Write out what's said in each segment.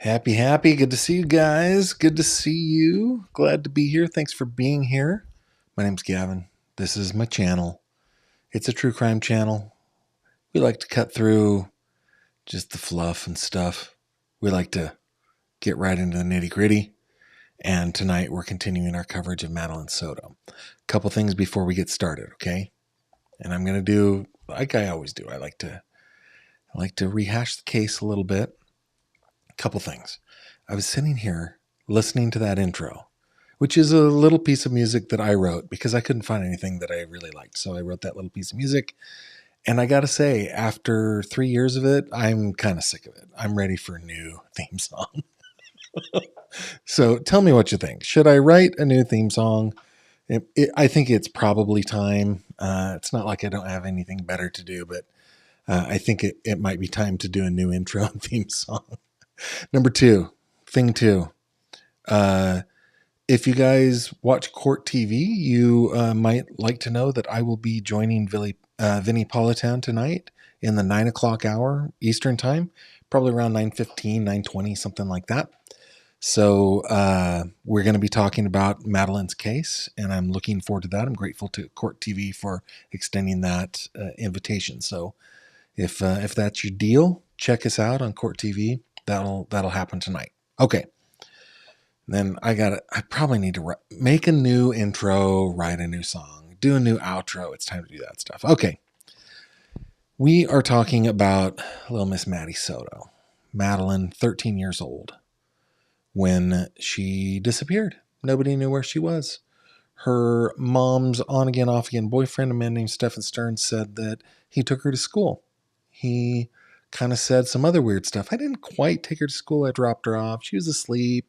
Happy. Good to see you guys. Good to see you. Glad to be here. Thanks for being here. My name's Gavin. This is my channel. It's a true crime channel. We like to cut through just the fluff and stuff. We like to get right into the nitty gritty. And tonight we're continuing our coverage of Madeline Soto. A couple things before we get started, okay? And I'm going to do like I always do. I like to rehash the case a little bit. A couple things. I was sitting here listening to that intro, which is a little piece of music that I wrote because I couldn't find anything that I really liked. So I wrote that little piece of music. And I got to say, after 3 years of it, I'm kind of sick of it. I'm ready for a new theme song. So tell me what you think. Should I write a new theme song? I think it's probably time. It's not like I don't have anything better to do, but I think it might be time to do a new intro and theme song. Number two, thing two. If you guys watch Court TV, you might like to know that I will be joining Vinnie Politan tonight in the 9 o'clock hour Eastern time, probably around 9:15, 9:20, something like that. So we're going to be talking about Madeline's case, and I'm looking forward to that. I'm grateful to Court TV for extending that invitation. So if that's your deal, check us out on Court TV. That'll happen tonight. Okay. Then I probably need to make a new intro, write a new song, do a new outro. It's time to do that stuff. Okay. We are talking about little Miss Maddie Soto, Madeline, 13 years old, when she disappeared. Nobody knew where she was. Her mom's on again, off again boyfriend, a man named Stephen Stearns, said that he took her to school. He kind of said some other weird stuff. I didn't quite take her to school. I dropped her off. She was asleep.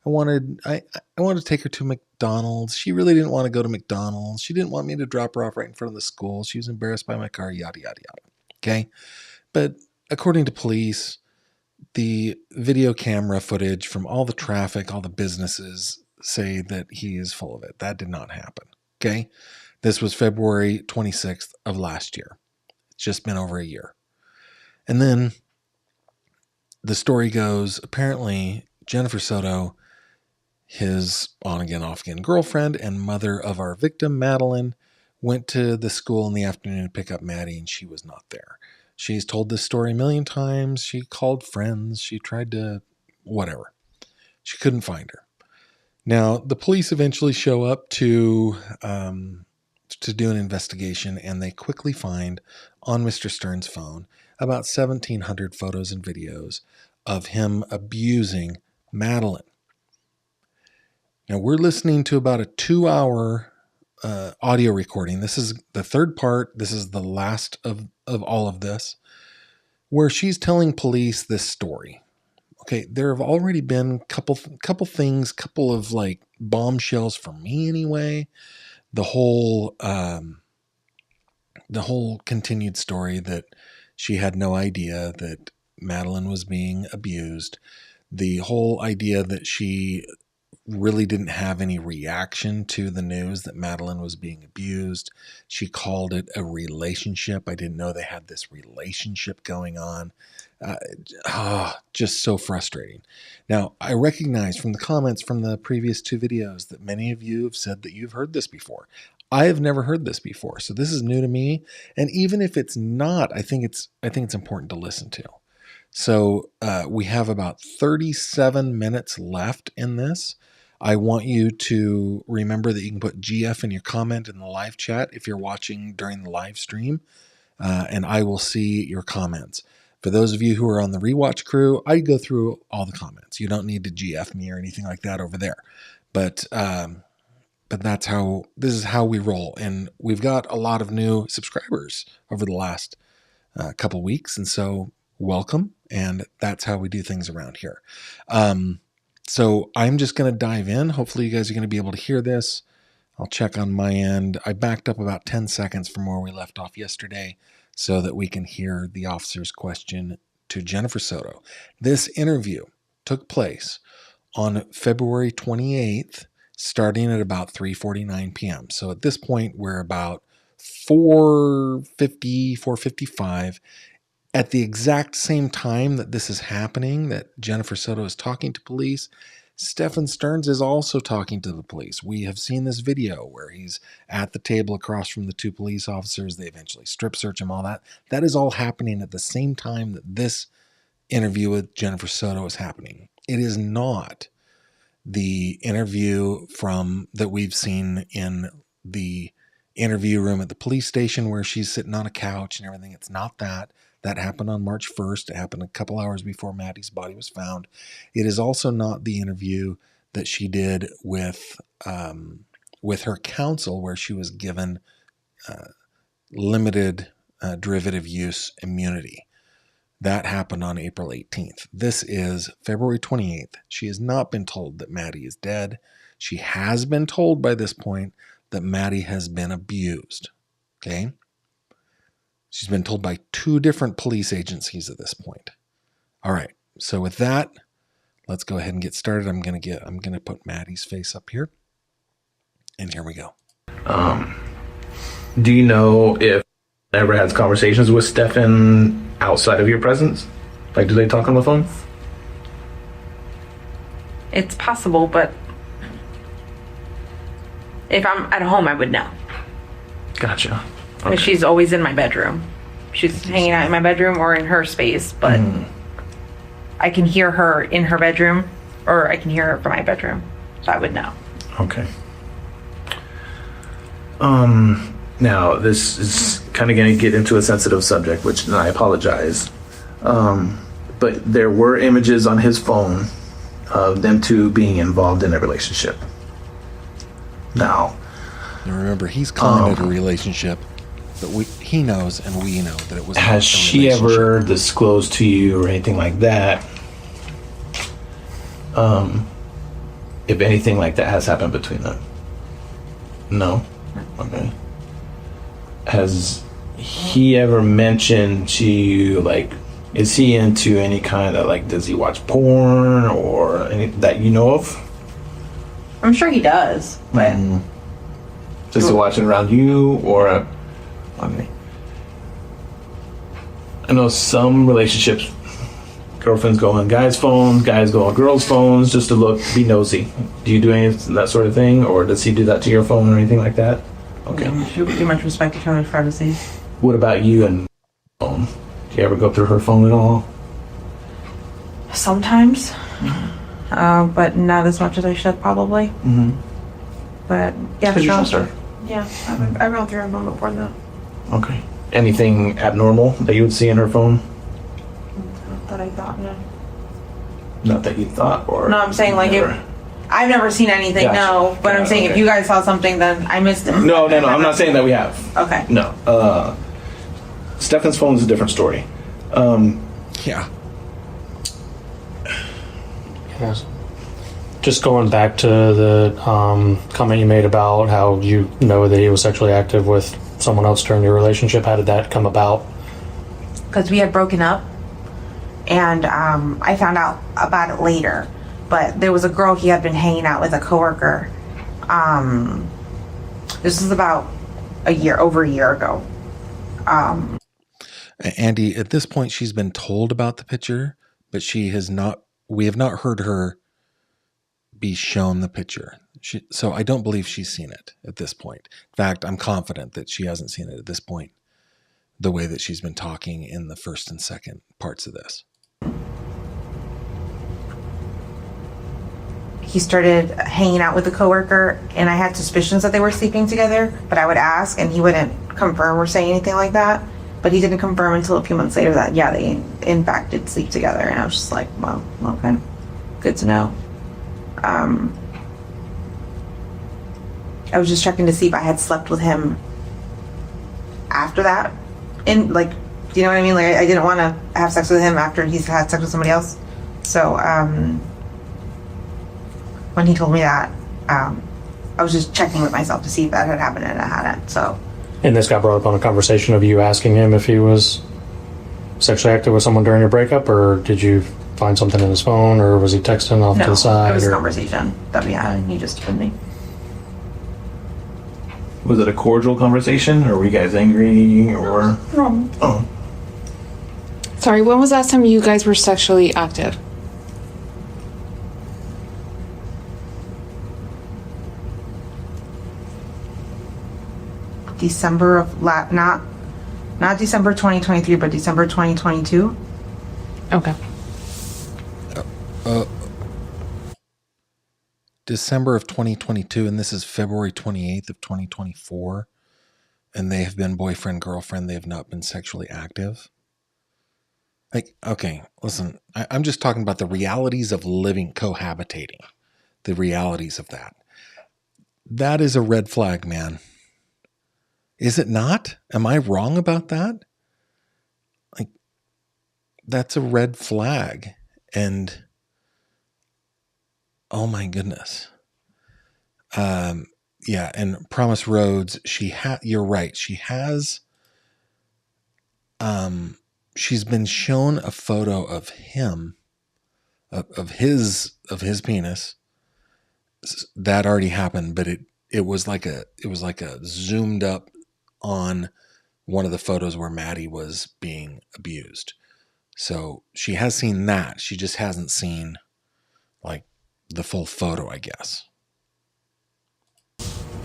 I wanted to take her to McDonald's. She really didn't want to go to McDonald's. She didn't want me to drop her off right in front of the school. She was embarrassed by my car, yada, yada, yada. Okay. But according to police, the video camera footage from all the traffic, all the businesses say that he is full of it. That did not happen. Okay. This was February 26th of last year. It's just been over a year. And then the story goes, apparently Jennifer Soto, his on again, off again girlfriend and mother of our victim, Madeline, went to the school in the afternoon to pick up Maddie, and she was not there. She's told this story a million times. She called friends. She tried to whatever. She couldn't find her. Now, the police eventually show up to do an investigation, and they quickly find on Mr. Stearns' phone about 1,700 photos and videos of him abusing Madeline. Now, we're listening to about a 2-hour audio recording. This is the third part. This is the last of all of this, where she's telling police this story. Okay, there have already been couple things, couple of like bombshells for me anyway. The whole continued story that she had no idea that Madeline was being abused. The whole idea that she really didn't have any reaction to the news that Madeline was being abused. She called it a relationship. I didn't know they had this relationship going on. Just so frustrating. Now, I recognize from the comments from the previous two videos that many of you have said that you've heard this before. I have never heard this before, so this is new to me. And even if it's not, I think it's important to listen to. So we have about 37 minutes left in this. I want you to remember that you can put GF in your comment in the live chat if you're watching during the live stream, and I will see your comments. For those of you who are on the rewatch crew, I go through all the comments. You don't need to GF me or anything like that over there. But this is how we roll. And we've got a lot of new subscribers over the last couple weeks. And so welcome. And that's how we do things around here. So I'm just going to dive in. Hopefully you guys are going to be able to hear this. I'll check on my end. I backed up about 10 seconds from where we left off yesterday so that we can hear the officer's question to Jennifer Soto. This interview took place on February 28th, starting at about 3:49 p.m. So at this point, we're about 4:50, 4:55. At the exact same time that this is happening, that Jennifer Soto is talking to police, Stefan Stearns is also talking to the police. We have seen this video where he's at the table across from the two police officers. They eventually strip search him, all that. That is all happening at the same time that this interview with Jennifer Soto is happening. It is not the interview that we've seen in the interview room at the police station where she's sitting on a couch and everything. It's not that. That happened on March 1st. It happened a couple hours before Maddie's body was found. It is also not the interview that she did with her counsel, where she was given limited derivative use immunity. That happened on April 18th. This is February 28th. She has not been told that Maddie is dead. She has been told by this point that Maddie has been abused. Okay? She's been told by 2 different police agencies at this point. All right. So with that, let's go ahead and get started. I'm going to put Maddie's face up here. And here we go. Do you know if ever has conversations with Stefan outside of your presence? Like, do they talk on the phone? It's possible, but if I'm at home, I would know. Gotcha. Because she's always in my bedroom. She's hanging out in my bedroom or in her space, but I can hear her in her bedroom, or I can hear her from my bedroom, so I would know. Okay. Now, this is kind of going to get into a sensitive subject, which, and I apologize. But there were images on his phone of them two being involved in a relationship. Now, remember, he's calling it a relationship, but he knows and we know that it was. Has she ever disclosed to you or anything like that? If anything like that has happened between them? No? Okay. Has he ever mentioned to you, like, is he into any kind of, like, does he watch porn or any that you know of? I'm sure he does, but Just to watch it around you, or okay. I know some relationships, girlfriends go on guys' phones, guys go on girls' phones just to be nosy. Do you do any of that sort of thing, or does he do that to your phone or anything like that? Okay. She pretty much respect each other's privacy. What about you and phone? Do you ever go through her phone at all? Sometimes, but not as much as I should probably. But yeah, Because you trust her. Yeah, I've gone through her phone before though. Okay. Anything abnormal that you would see in her phone? Not that I thought, no. Not that you thought, or No, I'm saying, like, I've never seen anything, Gotcha. no. But I'm saying, Okay. if you guys saw something, then I missed it. No, I'm not saying that we have. Okay. No. Stefan's phone is a different story. Yeah. Yes. Just going back to the comment you made about how you know that he was sexually active with someone else during your relationship. How did that come about? Because we had broken up, and I found out about it later. But there was a girl he had been hanging out with, a coworker. This was about over a year ago. Andy, at this point, she's been told about the picture, but we have not heard her be shown the picture. So I don't believe she's seen it at this point. In fact, I'm confident that she hasn't seen it at this point, the way that she's been talking in the first and second parts of this. He started hanging out with a coworker, and I had suspicions that they were sleeping together, but I would ask, and he wouldn't confirm or say anything like that. But he didn't confirm until a few months later that, yeah, they in fact did sleep together, and I was just like, well, okay, good to know. I was just checking to see if I had slept with him after that, and, like, do you know what I mean? Like, I didn't want to have sex with him after he's had sex with somebody else. So, when he told me that, I was just checking with myself to see if that had happened, and it hadn't. So. And this got brought up on a conversation of you asking him if he was sexually active with someone during your breakup, or did you find something in his phone, or was he texting off to the side? No, it was a conversation that we had, and he just told me. Was it a cordial conversation, or were you guys angry, or? No. Oh. Sorry, when was the last time you guys were sexually active? December of not December 2023, but December 2022. Okay. December of 2022, and this is February 28th of 2024, and they have been boyfriend, girlfriend. They have not been sexually active. Like, okay, listen, I'm just talking about the realities of living, cohabitating, the realities of that. That is a red flag, man. Is it not? Am I wrong about that? Like, that's a red flag. And oh my goodness. Yeah, and Promise Rhodes, you're right. She has she's been shown a photo of him, of his penis. That already happened, but it was like a zoomed up on one of the photos where Maddie was being abused. So she has seen that. She just hasn't seen like the full photo, I guess.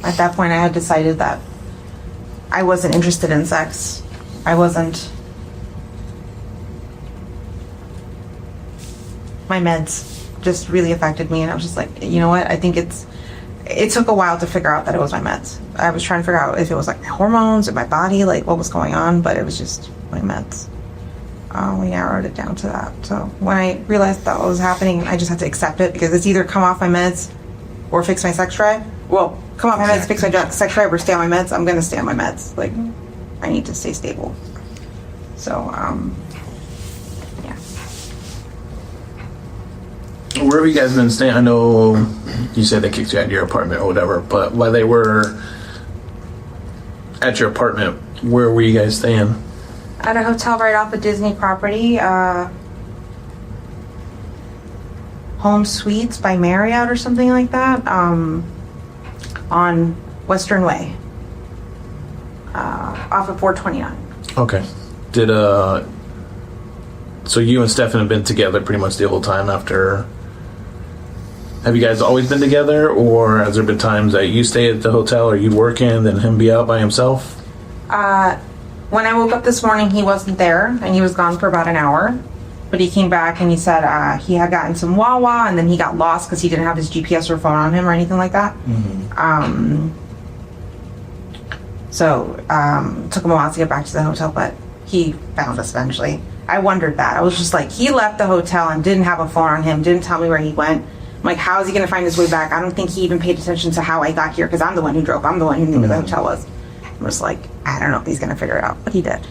At that point, I had decided that I wasn't interested in sex. I wasn't. My meds just really affected me, and I was just like, you know what? I think it took a while to figure out that it was my meds. I was trying to figure out if it was like my hormones or my body, like what was going on, but it was just my meds. We narrowed it down to that. So when I realized that was happening, I just had to accept it, because it's either come off my meds or fix my sex drive. Well, come off my meds, fix my sex drive, or stay on my meds. I'm going to stay on my meds. Like, I need to stay stable. So, yeah. Where have you guys been staying? I know you said they kicked you out of your apartment or whatever, but while they were at your apartment, where were you guys staying? At a hotel right off a Disney property, Home Suites by Marriott or something like that, on Western Way, off of 429. Okay. So you and Stefan have been together pretty much the whole time after. Have you guys always been together, or has there been times that you stay at the hotel or you working, then him be out by himself? When I woke up this morning, he wasn't there, and he was gone for about an hour. But he came back and he said he had gotten some Wawa, and then he got lost because he didn't have his GPS or phone on him or anything like that. Mm-hmm. So it took him a while to get back to the hotel, but he found us eventually. I wondered that. I was just like, he left the hotel and didn't have a phone on him, didn't tell me where he went. I'm like, how is he going to find his way back? I don't think he even paid attention to how I got here, because I'm the one who drove. I'm the one who knew where the hotel was. I was like, I don't know if he's going to figure it out, but he did.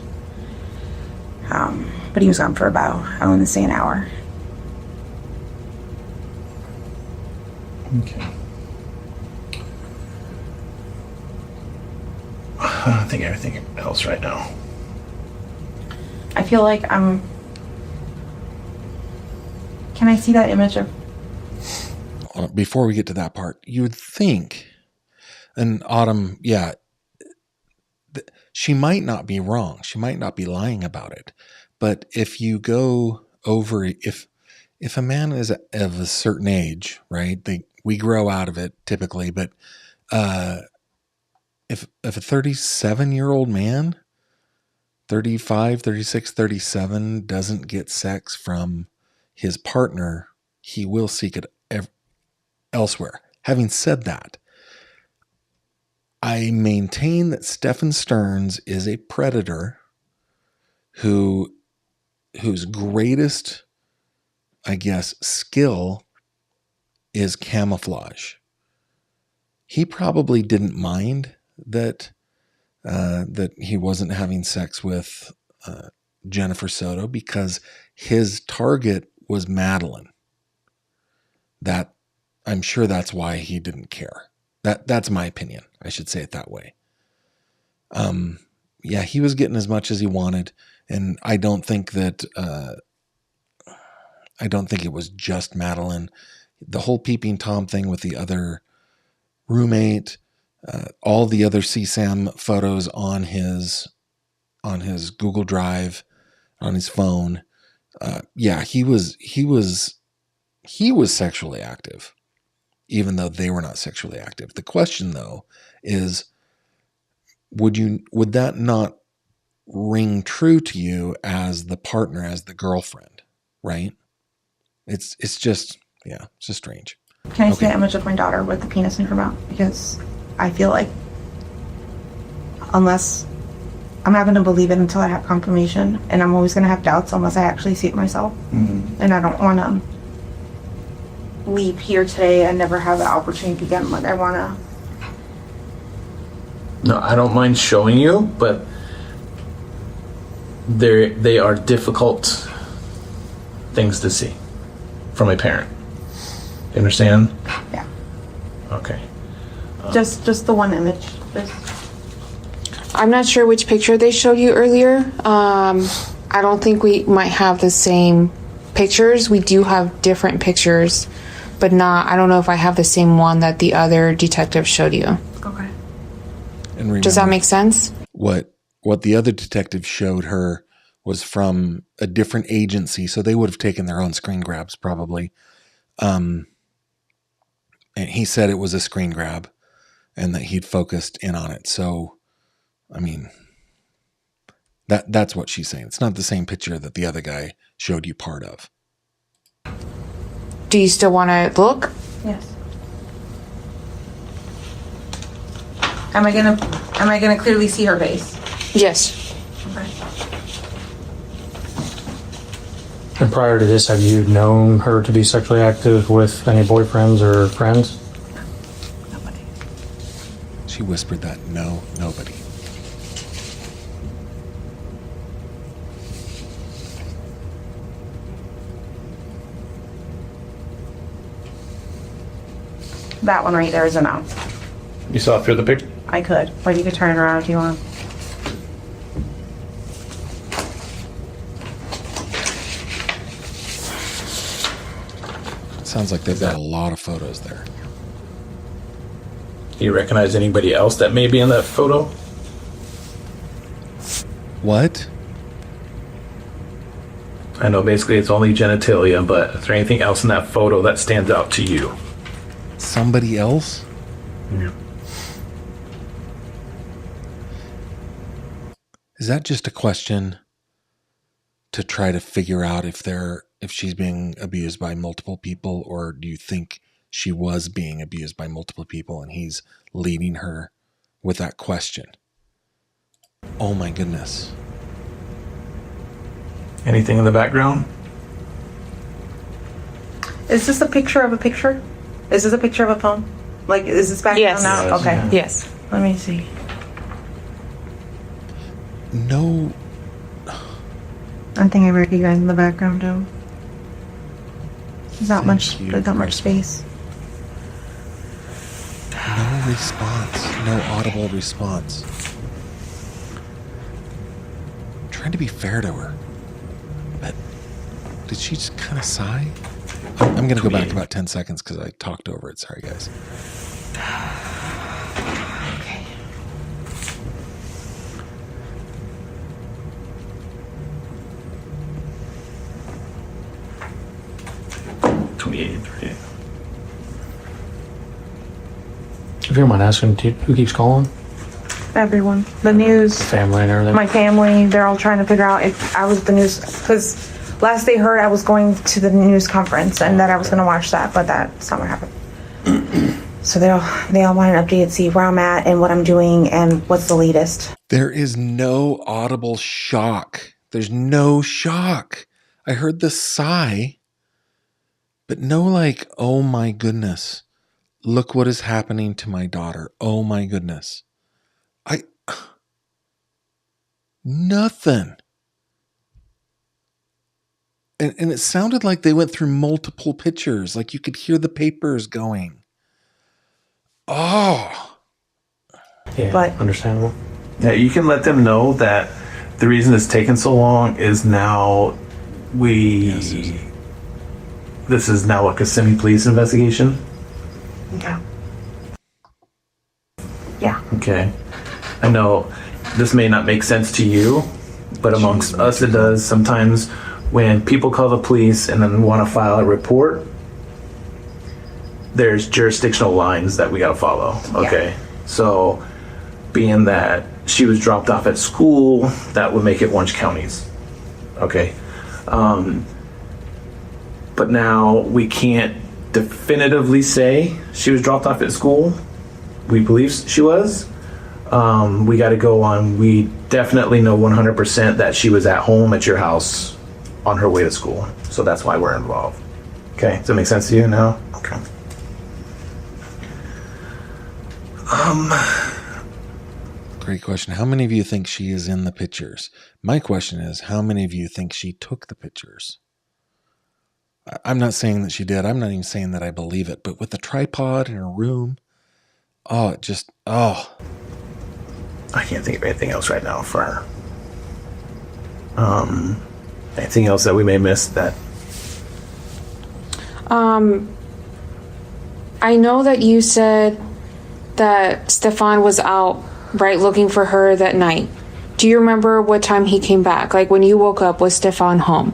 But he was gone for about, I want to say, an hour. Okay. I think everything else right now. I feel like can I see that image of? Before we get to that part, you would think, and Autumn, yeah, she might not be wrong. She might not be lying about it. But if you go over, if a man is of a certain age, right, we grow out of it typically, but if a 37-year-old man, 35, 36, 37, doesn't get sex from his partner, he will seek it elsewhere. Having said that, I maintain that Stefan Stearns is a predator whose greatest, I guess, skill is camouflage. He probably didn't mind that he wasn't having sex with Jennifer Soto, because his target was Madeline. That I'm sure that's why he didn't care. That's my opinion. I should say it that way. Yeah, he was getting as much as he wanted, and I don't think it was just Madeline. The whole peeping Tom thing with the other roommate, all the other CSAM photos on his Google Drive, on his phone. Yeah, he was sexually active, even though they were not sexually active. The question, though, is would that not ring true to you as the partner, as the girlfriend, right? It's just strange. Can I see an image of my daughter with the penis in her mouth? Because I feel like unless I'm not going to believe it until I have confirmation, and I'm always going to have doubts unless I actually see it myself. Mm-hmm. And I don't want to leave here today and never have the opportunity again. Like I want to. No, I don't mind showing you, but they are difficult things to see from a parent. You understand? Yeah. Okay. Just the one image. I'm not sure which picture they showed you earlier. I don't think we might have the same pictures. We do have different pictures, but I don't know if I have the same one that the other detective showed you. Okay. And remember, does that make sense? What the other detective showed her was from a different agency, so they would have taken their own screen grabs probably. And he said it was a screen grab and that he'd focused in on it. So, I mean, that's what she's saying. It's not the same picture that the other guy showed you part of. Do you still want to look? Yes. Am I gonna clearly see her face? Yes. Okay. And prior to this, have you known her to be sexually active with any boyfriends or friends? Nobody. She whispered that. No, nobody. That one right there is a no. You saw through the picture? I could, but you could turn it around if you want. Sounds like they've got a lot of photos there. Do you recognize anybody else that may be in that photo? What? I know basically it's only genitalia, but is there anything else in that photo that stands out to you? Somebody else? Yeah. Is that just a question to try to figure out if she's being abused by multiple people, or do you think she was being abused by multiple people and he's leading her with that question? Oh my goodness. Anything in the background? Is this a picture of a picture? Is this a picture of a phone? Like, is this background Yes. now? Yes. Okay. Yeah. Yes. Let me see. No. I think I recognize in the background too. There's not Thank much. you, There's not much Kristen. space. No response. No audible response. I'm trying to be fair to her, but did she just kind of sigh? I'm going to go back about 10 seconds because I talked over it. Sorry, guys. Okay. If you don't mind asking, who keeps calling? Everyone. The news. Family and everything? My family. They're all trying to figure out if I was the news. Because last they heard, I was going to the news conference and that I was going to watch that, but that's not what happened. So they all want an update, see where I'm at and what I'm doing and what's the latest. There is no audible shock. There's no shock. I heard the sigh, but no like, oh my goodness, look what is happening to my daughter. Oh my goodness. Nothing. And it sounded like they went through multiple pictures. Like you could hear the papers going. Oh. Yeah, But- understandable. Yeah, you can let them know that the reason it's taken so long is now this is now like a semi-police investigation. Yeah. Yeah. Okay. I know this may not make sense to you, but amongst us it does. Sometimes when people call the police and then want to file a report, there's jurisdictional lines that we got to follow. Okay. So being that she was dropped off at school, that would make it Orange counties. Okay. But now we can't definitively say she was dropped off at school. We believe she was. We got to go on. We definitely know 100% that she was at home at your house on her way to school. So that's why we're involved. Okay. Does that make sense to you now? Okay. Great question. How many of you think she is in the pictures? My question is, how many of you think she took the pictures? I'm not saying that she did. I'm not even saying that I believe it. But with the tripod in her room, I can't think of anything else right now for her. Anything else that we may miss that? I know that you said that Stefan was out, right, looking for her that night. Do you remember what time he came back? Like when you woke up, was Stefan home?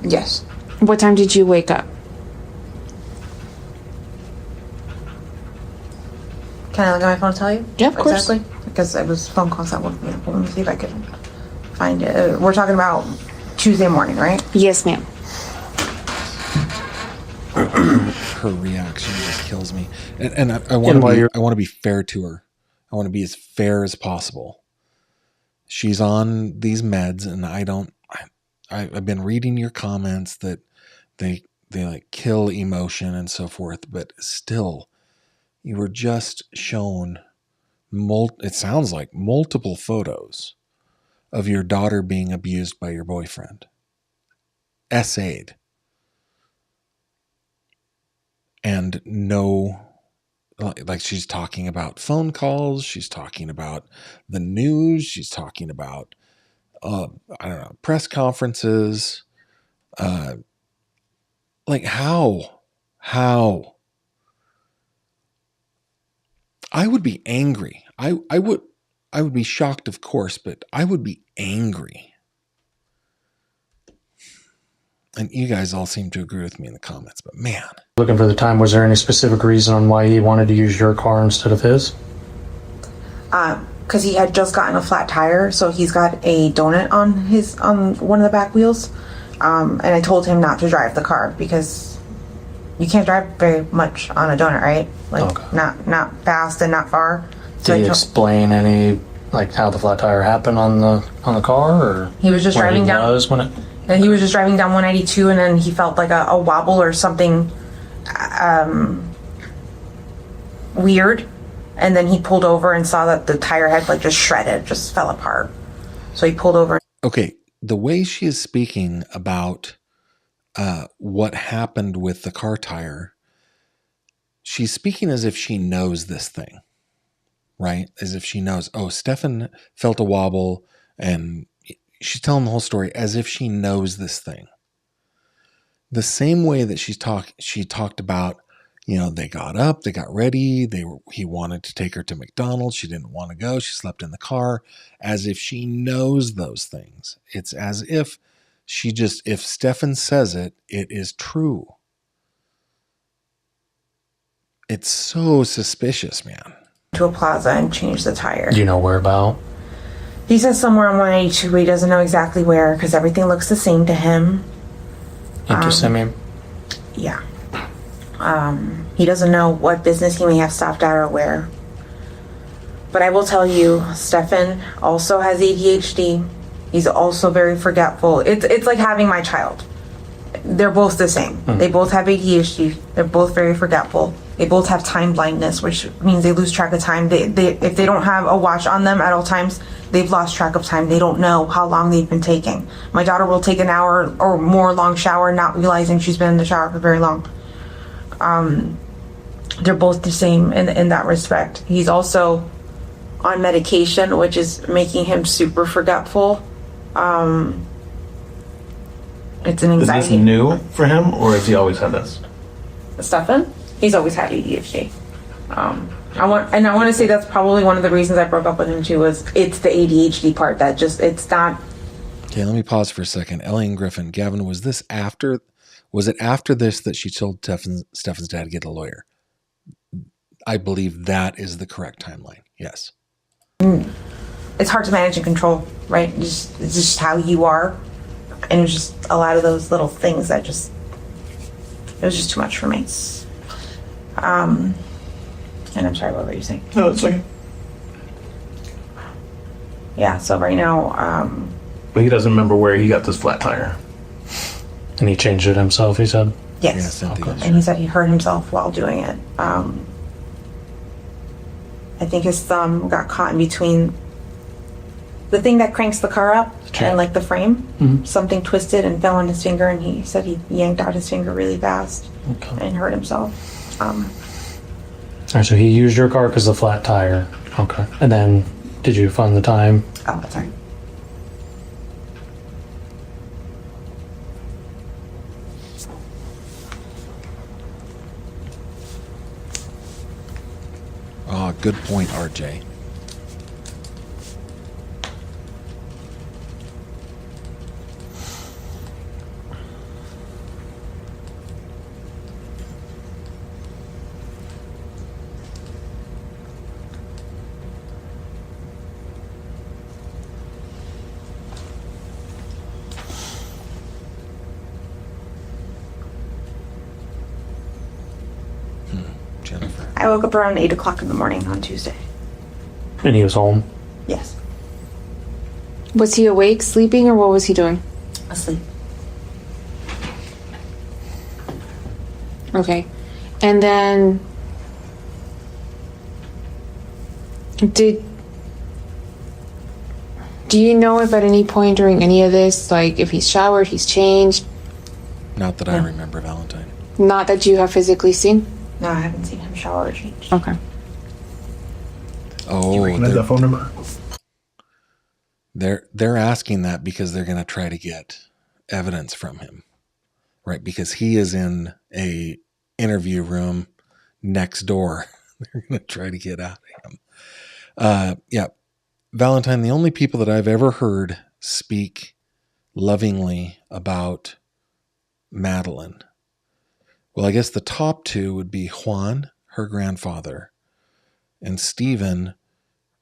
Yes. What time did you wake up? Can I look at my phone and tell you? Yeah, of course. Exactly. Because it was phone calls that woke me up. Let me see if I can find it. We're talking about Tuesday morning, right? Yes, ma'am. her reaction just kills me. And I want to be fair to her. I want to be as fair as possible. She's on these meds, and I've been reading your comments that they like kill emotion and so forth, but still, you were just shown it sounds like multiple photos of your daughter being abused by your boyfriend. Essayed. And like she's talking about phone calls, she's talking about the news, she's talking about press conferences. Like how I would be angry. I would be shocked, of course, but I would be angry. And you guys all seem to agree with me in the comments, but man. Looking for the time, was there any specific reason on why he wanted to use your car instead of his? Because he had just gotten a flat tire, so he's got a donut on one of the back wheels. And I told him not to drive the car because you can't drive very much on a donut, right? Like not fast and not far. So Did he explain any how the flat tire happened on the car, or he was just driving down? And he was just driving down 192, and then he felt like a wobble or something weird, and then he pulled over and saw that the tire had just shredded, just fell apart. So he pulled over. Okay, the way she is speaking about what happened with the car tire, she's speaking as if she knows this thing, right? As if she knows, Stefan felt a wobble, and she's telling the whole story as if she knows this thing. The same way that she talked about, they got up, they got ready, he wanted to take her to McDonald's, she didn't want to go, she slept in the car, as if she knows those things. It's as if if Stefan says it, it is true. It's so suspicious, man. To a plaza and change the tire. Do you know where about? He says somewhere on 182, but he doesn't know exactly where because everything looks the same to him. Interesting. Yeah. He doesn't know what business he may have stopped at or where. But I will tell you, Stefan also has ADHD. He's also very forgetful. It's like having my child. They're both the same. They both have ADHD. They're both very forgetful. They both have time blindness, which means they lose track of time. If they don't have a watch on them at all times, they've lost track of time. They don't know how long they've been taking. My daughter will take an hour or more long shower, not realizing she's been in the shower for very long. They're both the same in that respect. He's also on medication, which is making him super forgetful. It's an anxiety. Is this new for him, or has he always had this? Stefan? He's always had ADHD. I want to say that's probably one of the reasons I broke up with him too. Was it's the ADHD part that just it's not. Okay, let me pause for a second. Elliot Griffin, Gavin, was it after this that she told Stefan's dad to get a lawyer? I believe that is the correct timeline. Yes. It's hard to manage and control, right? It's just how you are, and it was just a lot of those little things that just it was just too much for me. And I'm sorry, what were you saying? No, it's okay. Yeah. So right now, But he doesn't remember where he got this flat tire. And he changed it himself, he said. yes. Yeah, Cynthia. And he said he hurt himself while doing it. I think his thumb got caught in between the thing that cranks the car up and like the frame. Something twisted and fell on his finger, and he said he yanked out his finger really fast and hurt himself. All right, so he used your car because of the flat tire. Okay. And then did you find the time? Oh, sorry. Oh, good point, RJ. Jennifer. I woke up around 8 o'clock in the morning on Tuesday. And he was home. Yes, Was he awake, sleeping, or what was he doing? asleep. Okay. And then do you know if at any point during any of this, like if he's showered, he's changed? Not that I remember, Valentine. Not that you have physically seen? No, I haven't seen him shower or change. Okay. Oh, Can I have that phone number? they're asking that because they're going to try to get evidence from him, right? Because he is in a interview room next door. They're going to try to get out of him. Yeah, Valentine. The only people that I've ever heard speak lovingly about Madeline. Well, I guess the top two would be Juan, her grandfather, and Stephen,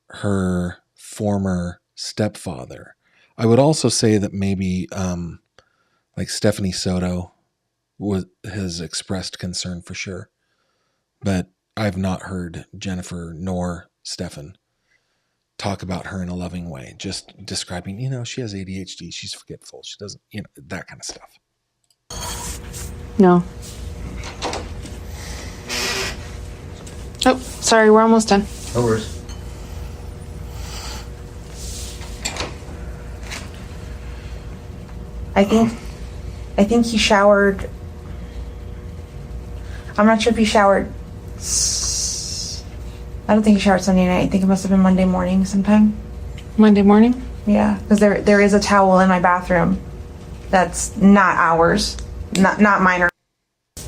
her former stepfather. I would also say that maybe like Stephanie Soto has expressed concern for sure. But I've not heard Jennifer nor Stefan talk about her in a loving way, just describing, she has ADHD, she's forgetful, she doesn't, that kind of stuff. No. Oh, sorry, we're almost done. No worries. I think he showered. I'm not sure if he showered. I don't think he showered Sunday night. I think it must have been Monday morning sometime. Monday morning? Yeah, because there is a towel in my bathroom that's not ours, not mine, or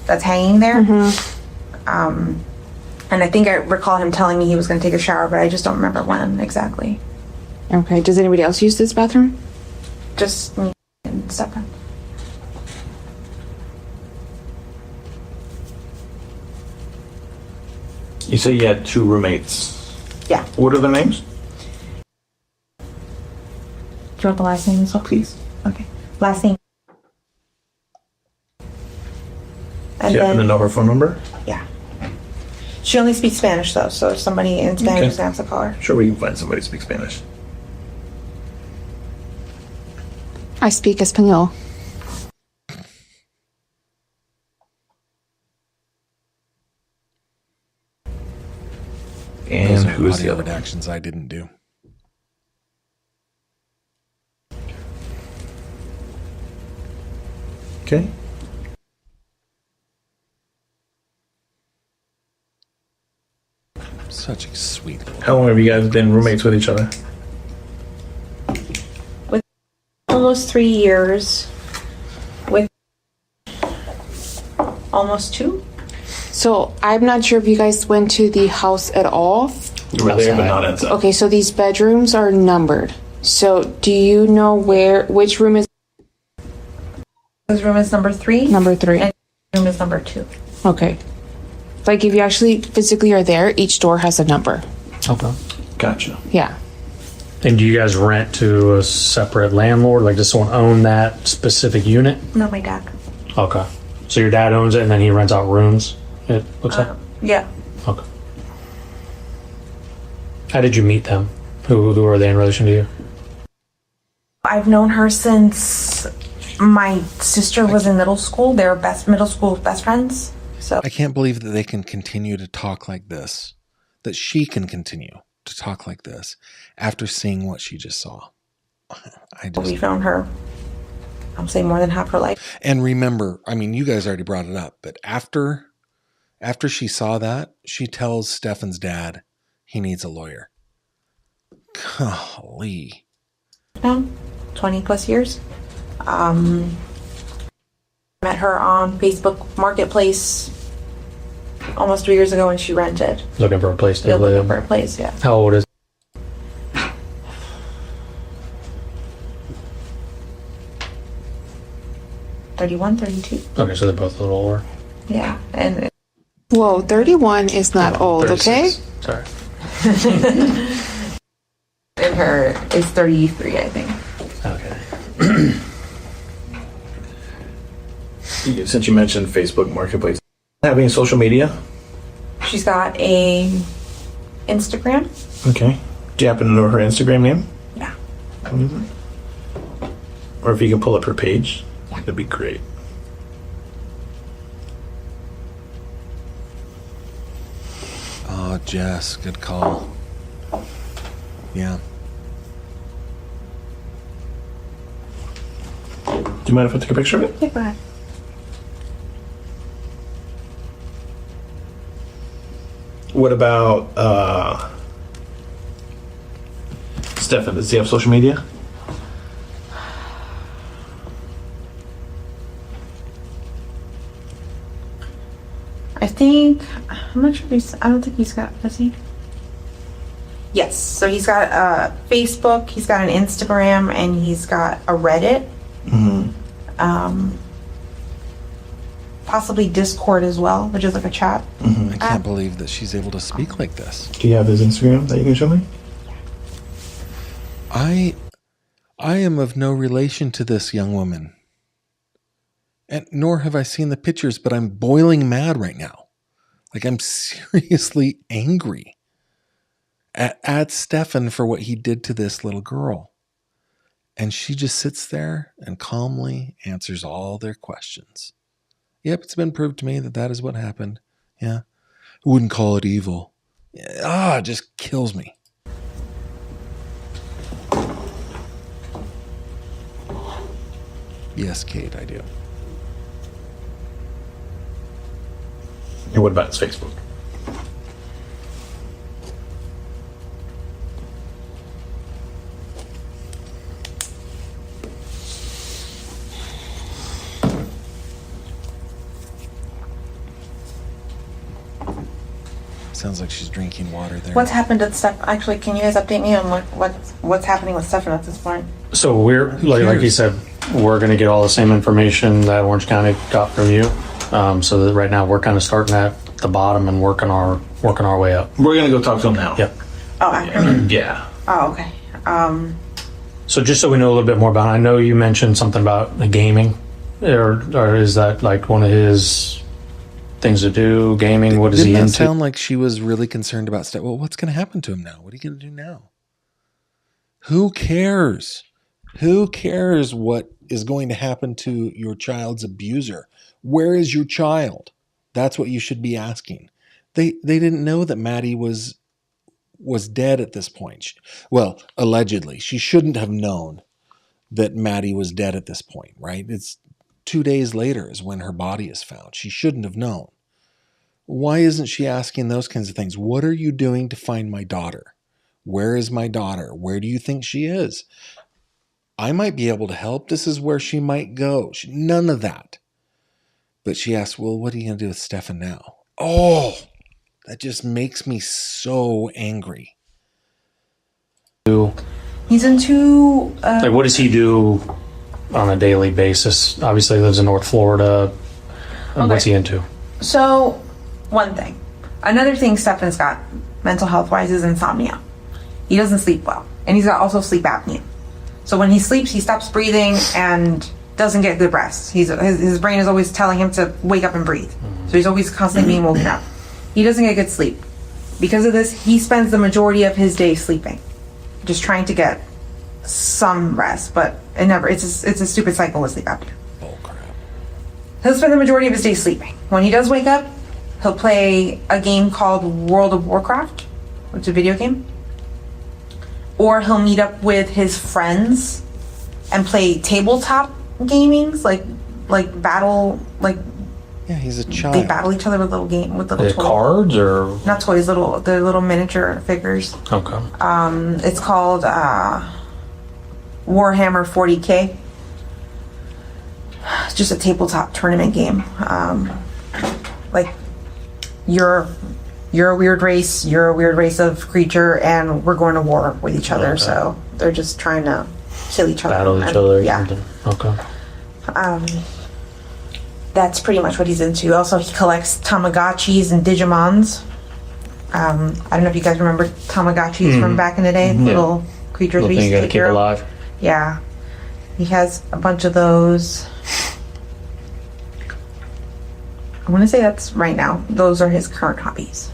that's hanging there. And I think I recall him telling me he was going to take a shower, but I just don't remember when exactly. Okay. Does anybody else use this bathroom? Just me and Stefan. You say you had two roommates. Yeah. What are their names? Do you want the last name as well? Please. Okay. Last name. And Yeah, and then then, know her phone number? yeah. She only speaks Spanish though, so if somebody in Spanish Okay. is going to have to call her. Sure, we can find somebody who speaks Spanish. I speak Espanol. And Those are who's the audio other one? redactions I didn't do. Okay. Such a sweet little. How long have you guys been roommates with each other? Almost 3 years with almost 2. So I'm not sure if you guys went to the house at all. You were there, but not inside. Okay, so these bedrooms are numbered. So do you know which room is His room is number 3. number 3? And room is number 2. Okay. Like if you actually physically are there, each door has a number. Okay. Gotcha. Yeah. And do you guys rent to a separate landlord? Like, does someone own that specific unit? No, my dad. Okay. So your dad owns it, and then he rents out rooms. It looks like. Yeah. Okay. How did you meet them? Who are they in relation to you? I've known her since my sister was in middle school. They were middle school best friends. So I can't believe that they can continue to talk like this, that she can continue to talk like this after seeing what she just saw. we've known her, I'm saying, more than half her life. And remember, I mean, you guys already brought it up, but after she saw that, she tells Stefan's dad he needs a lawyer. Golly. No, 20 plus years. Met her on Facebook Marketplace almost 3 years ago when she rented. Looking for a place to Looking live. for a place, yeah. How old is? 31, 32. Okay, so they're both a little older. Yeah, and Whoa, 31 is not old, okay? 36. Sorry. and her is 33, I think. Okay. Since you mentioned Facebook Marketplace, having social media? She's got a Instagram. Okay. Do you happen to know her Instagram name? Yeah. What is it? Or if you can pull up her page, that'd be great. Oh, Jess, good call. Yeah. Do you mind if I take a picture of it? Yeah, go ahead. What about Stefan? Does he have social media? I think, I'm not sure I don't think he's got, does he? Yes, so he's got Facebook, he's got an Instagram, and he's got a Reddit. Possibly Discord as well, which is like a chat. I can't believe that she's able to speak like this. Do you have his Instagram that you can show me? I am of no relation to this young woman. And nor have I seen the pictures, but I'm boiling mad right now. Like, I'm seriously angry at Stefan for what he did to this little girl. And she just sits there and calmly answers all their questions. Yep, it's been proved to me that that is what happened. Yeah. I wouldn't call it evil. It just kills me. Yes, Kate, I do. And what about his Facebook? Sounds like she's drinking water there. What's happened to Steph? Actually, can you guys update me on what's happening with Stefan at this point? So we're like you said, we're going to get all the same information that Orange County got from you. So that right now we're kind of starting at the bottom and working our way up. We're gonna go talk to him now. Yep. Oh, after. Yeah. Oh, okay. So just so we know a little bit more about it, I know you mentioned something about the gaming, or is that like one of his things to do? Gaming? What is Didn't he that into? sound like she was really concerned about stuff? Well, what's going to happen to him now? What are you going to do now? Who cares? Who cares what is going to happen to your child's abuser? Where is your child? That's what you should be asking. They didn't know that Maddie was dead at this point. Well, allegedly. She shouldn't have known that Maddie was dead at this point, right? It's 2 days later is when her body is found. She shouldn't have known. Why isn't she asking those kinds of things? What are you doing to find my daughter? Where is my daughter? Where do you think she is? I might be able to help. This is where she might go. None of that. But she asked, well, what are you going to do with Stefan now? Oh, that just makes me so angry. He's into Like, what does he do on a daily basis? Obviously, he lives in North Florida. What's he into? so one thing. Another thing Stefan's got mental health wise is insomnia. He doesn't sleep well. And he's got also sleep apnea. So when he sleeps, he stops breathing and doesn't get good rest. His brain is always telling him to wake up and breathe. So he's always constantly being woken up. He doesn't get good sleep. Because of this, he spends the majority of his day sleeping, just trying to get some rest. But it's a stupid cycle with sleep apnea. Oh, crap. He'll spend the majority of his day sleeping. When he does wake up, he'll play a game called World of Warcraft, which is a video game. Or he'll meet up with his friends and play tabletop gamings, like battle, like Yeah, he's a they child. battle each other with little The toys. cards or Not toys, they're little miniature figures. okay? It's called Warhammer 40K. It's just a tabletop tournament game. Like you're a weird race, you're a weird race of creature, and we're going to war with each other. Okay. So they're just trying to kill each other. Battle each And, other. Or yeah. something. Okay. That's pretty much what he's into. Also, he collects Tamagotchis and Digimons. I don't know if you guys remember Tamagotchis from back in the day. Little creatures Little we thing used you to gotta take keep care of. alive. Yeah. He has a bunch of those. I want to say that's right now. Those are his current hobbies.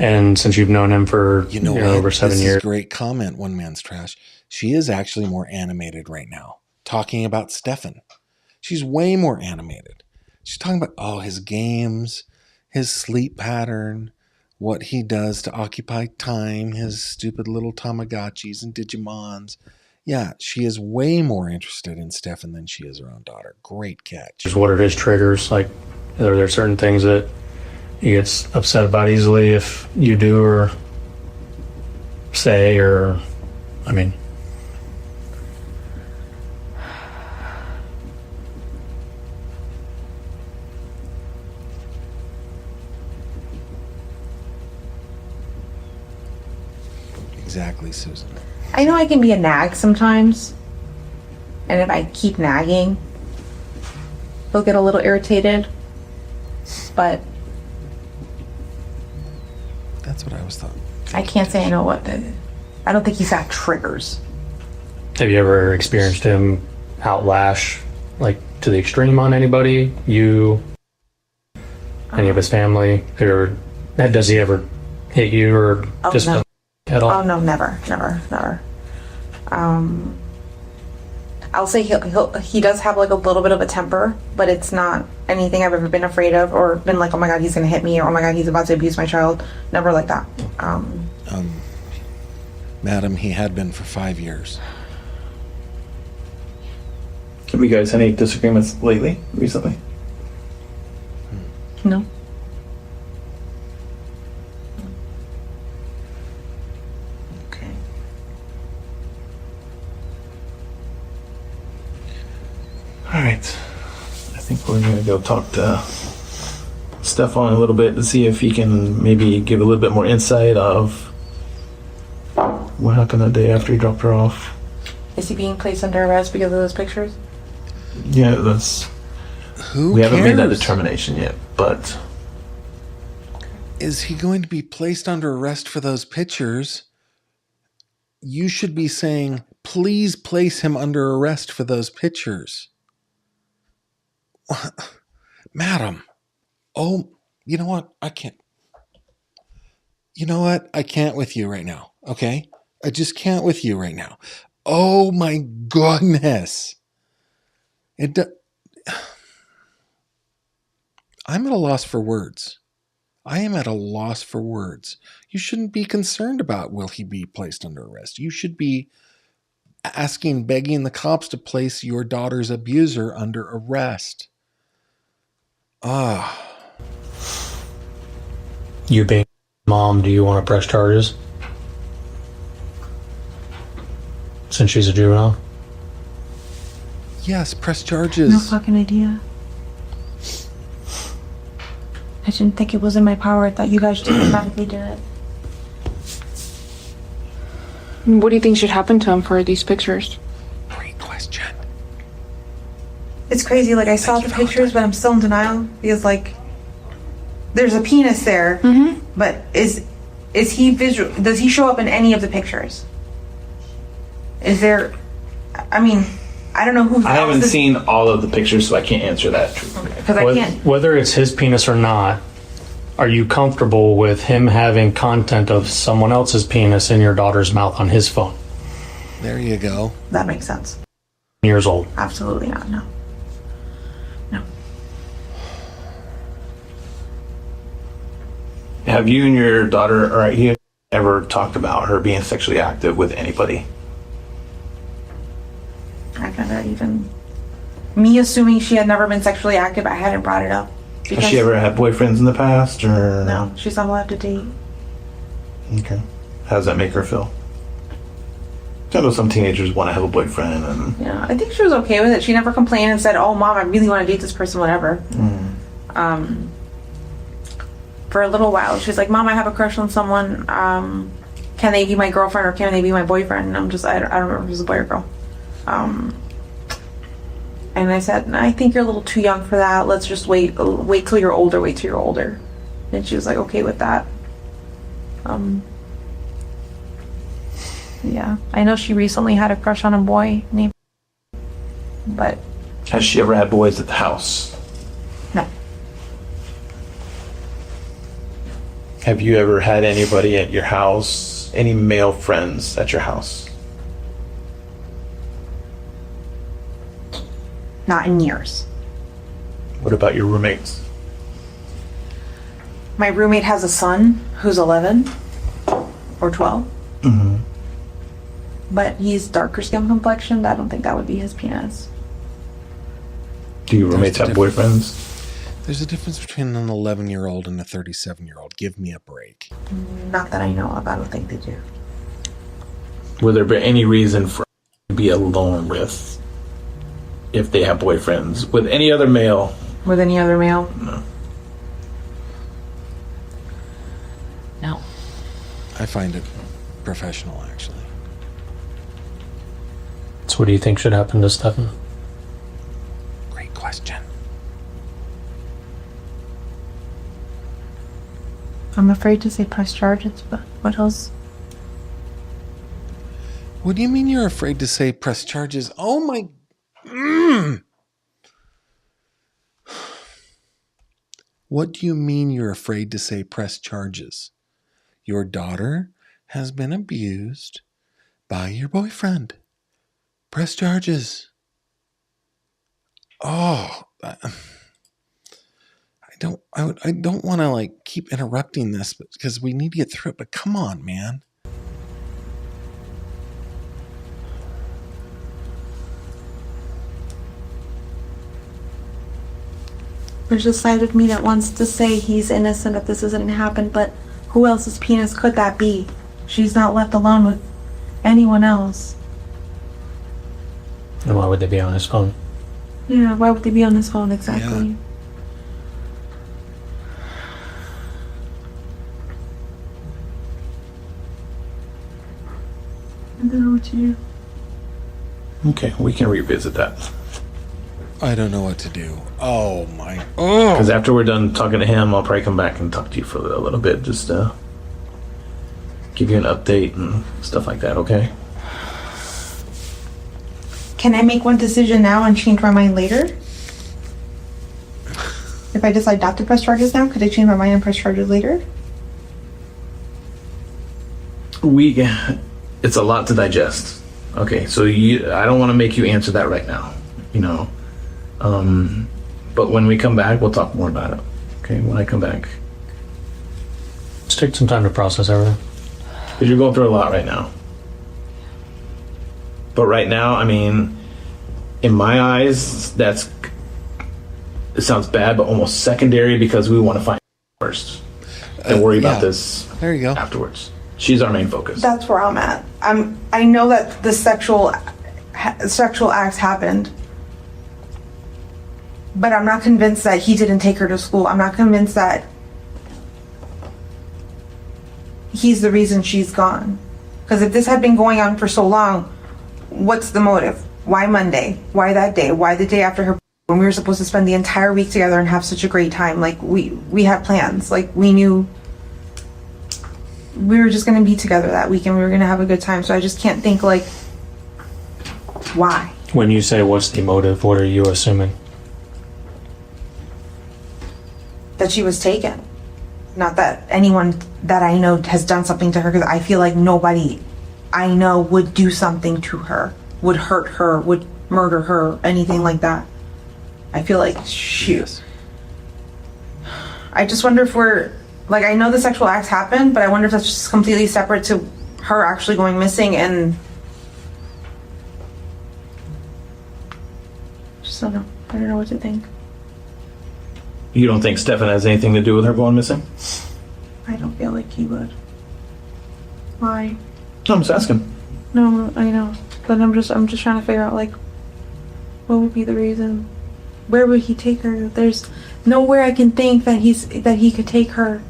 And since you've known him for You know what? over 7 This years, is great comment, One Man's Trash. She is actually more animated right now, talking about Stefan. She's way more animated. She's talking about, his games, his sleep pattern, what he does to occupy time, his stupid little Tamagotchis and Digimons. Yeah, she is way more interested in Stefan than she is her own daughter. Great catch. what are his triggers? Like, are there certain things that he gets upset about easily if you do or say, or I mean, Exactly, Susan. I know I can be a nag sometimes. And if I keep nagging, he'll get a little irritated. But That's what I was thought. I can't say I know what. I don't think he's got triggers. have you ever experienced him outlash like to the extreme on anybody? You, any of his family, or does he ever hit you or Oh, just no. at all? Oh no, never. I'll say he does have like a little bit of a temper, but it's not anything I've ever been afraid of or been like, oh my god, he's gonna hit me, or oh my god, he's about to abuse my child. Never like that. Madam, he had been for 5 years. Have you guys had any disagreements recently? No. Okay. All right. I think we're going to go talk to Stefan a little bit to see if he can maybe give a little bit more insight of what happened that day after he dropped her off. Is he being placed under arrest because of those pictures? Yeah, that's. Who We haven't made that cares? determination yet, but Is he going to be placed under arrest for those pictures? You should be saying, please place him under arrest for those pictures. Madam. Oh, you know what? I can't. You know what? I can't with you right now. Okay? I just can't with you right now. Oh my goodness. I'm at a loss for words. I am at a loss for words. You shouldn't be concerned about will he be placed under arrest. You should be begging the cops to place your daughter's abuser under arrest. You being mom, do you want to press charges since she's a juvenile? Yes, press charges. No fucking idea. I didn't think it was in my power. I thought you guys just automatically did it. What do you think should happen to him for these pictures? Great question. It's crazy. Like, I saw the pictures, but I'm still in denial because, like, there's a penis there, but is he visual? Does he show up in any of the pictures? Is there? I mean, I don't know who. I haven't seen all of the pictures, so I can't answer that truthfully. because I can't. Whether it's his penis or not, are you comfortable with him having content of someone else's penis in your daughter's mouth on his phone? There you go. That makes sense. Years old. Absolutely not. No. No. Have you and your daughter, or you ever talked about her being sexually active with anybody? I never even. Me assuming she had never been sexually active, I hadn't brought it up. Has she ever had boyfriends in the past, or No, she's not allowed to date. Okay. How does that make her feel? I know some teenagers want to have a boyfriend, and Yeah, I think she was okay with it. She never complained and said, "Oh, mom, I really want to date this person," whatever. For a little while, she's like, "Mom, I have a crush on someone. Can they be my girlfriend or can they be my boyfriend?" And I'm just, I don't remember if it was a boy or girl. And I said, "I think you're a little too young for that. Let's just wait till you're older. Wait till you're older." And she was like, "Okay with that." Yeah, I know she recently had a crush on a boy named, but has she ever had boys at the house? no. Have you ever had anybody at your house, any male friends at your house? Not in years. What about your roommates? My roommate has a son who's 11 or 12. But he's darker skin complexion. I don't think that would be his penis. Do your roommates have boyfriends? There's a difference between an 11-year-old and a 37-year-old. Give me a break. Not that I know of. I don't think they do. Would there be any reason for to be alone with if they have boyfriends with any other male? With any other male? No. No. I find it professional, actually. So what do you think should happen to Stefan? Great question. I'm afraid to say press charges, but what else? What do you mean you're afraid to say press charges? Oh my... What do you mean you're afraid to say press charges? Your daughter has been abused by your boyfriend. Press charges. Oh, I don't want to like keep interrupting this because we need to get through it, but come on, man. There's a side of me that wants to say he's innocent if this isn't happened, but who else's penis could that be? She's not left alone with anyone else. And why would they be on his phone? Yeah, why would they be on his phone exactly? Yeah. I don't know what to do. Okay, we can revisit that. I don't know what to do. Oh my... Oh! Because after we're done talking to him, I'll probably come back and talk to you for a little bit, just to give you an update and stuff like that, okay? Can I make one decision now and change my mind later? If I decide not to press charges now, could I change my mind and press charges later? It's a lot to digest. Okay, so I don't want to make you answer that right now, you know. But when we come back, we'll talk more about it. Okay, when I come back. Just take some time to process everything. Because you're going through a lot right now. But right now, I mean, in my eyes, it sounds bad, but almost secondary because we want to find first and worry about this There you go. afterwards. She's our main focus. That's where I'm at. I know that the sexual acts happened, but I'm not convinced that he didn't take her to school. I'm not convinced that he's the reason she's gone. Because if this had been going on for so long, what's the motive? Why Monday? Why that day? Why the day after her, when we were supposed to spend the entire week together and have such a great time? Like, we had plans. Like, we knew we were just going to be together that week and we were going to have a good time. So I just can't think, like, why? When you say what's the motive, what are you assuming? That she was taken. Not that anyone that I know has done something to her, because I feel like nobody I know would do something to her, would hurt her, would murder her, anything like that. I feel like, shoot. I just wonder if we're, like, I know the sexual acts happened, but I wonder if that's just completely separate to her actually going missing and... Just don't know. I don't know what to think. You don't think Stefan has anything to do with her going missing? I don't feel like he would. Why? No, I'm just asking. No, I know. But I'm just trying to figure out, like, what would be the reason? Where would he take her? There's nowhere I can think that he could take her,